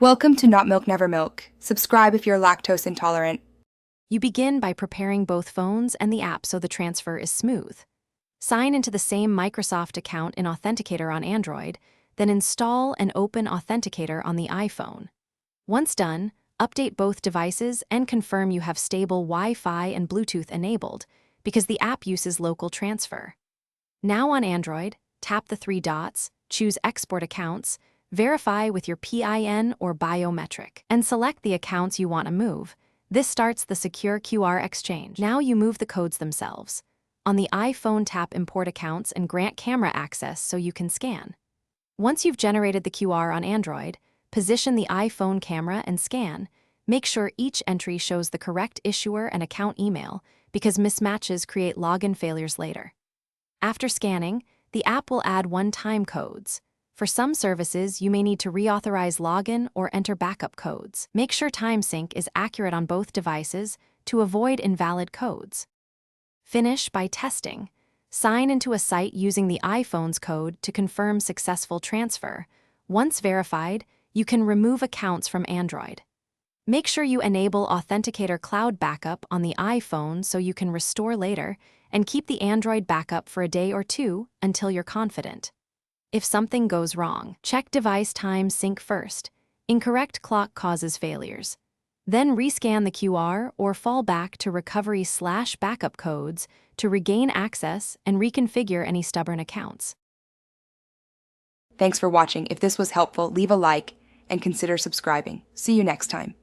Welcome to Not Milk Never Milk. Subscribe if you're lactose intolerant. You begin by preparing both phones and the app so the transfer is smooth. Sign into the same Microsoft account in Authenticator on Android, then install and open Authenticator on the iPhone. Once done, update both devices and confirm you have stable Wi-Fi and Bluetooth enabled, because the app uses local transfer. Now on Android, tap the three dots, choose Export Accounts, verify with your PIN or biometric, and select the accounts you want to move. This starts the secure QR exchange. Now you move the codes themselves. On the iPhone, tap Import Accounts and grant camera access so you can scan. Once you've generated the QR on Android, position the iPhone camera and scan. Make sure each entry shows the correct issuer and account email, because mismatches create login failures later. After scanning, the app will add one-time codes. For some services, you may need to reauthorize login or enter backup codes. Make sure time sync is accurate on both devices to avoid invalid codes. Finish by testing. Sign into a site using the iPhone's code to confirm successful transfer. Once verified, you can remove accounts from Android. Make sure you enable Authenticator Cloud Backup on the iPhone so you can restore later, and keep the Android backup for a day or two until you're confident. If something goes wrong, check device time sync first. Incorrect clock causes failures. Then rescan the QR or fall back to recovery/backup codes to regain access and reconfigure any stubborn accounts. Thanks for watching. If this was helpful, leave a like and consider subscribing. See you next time.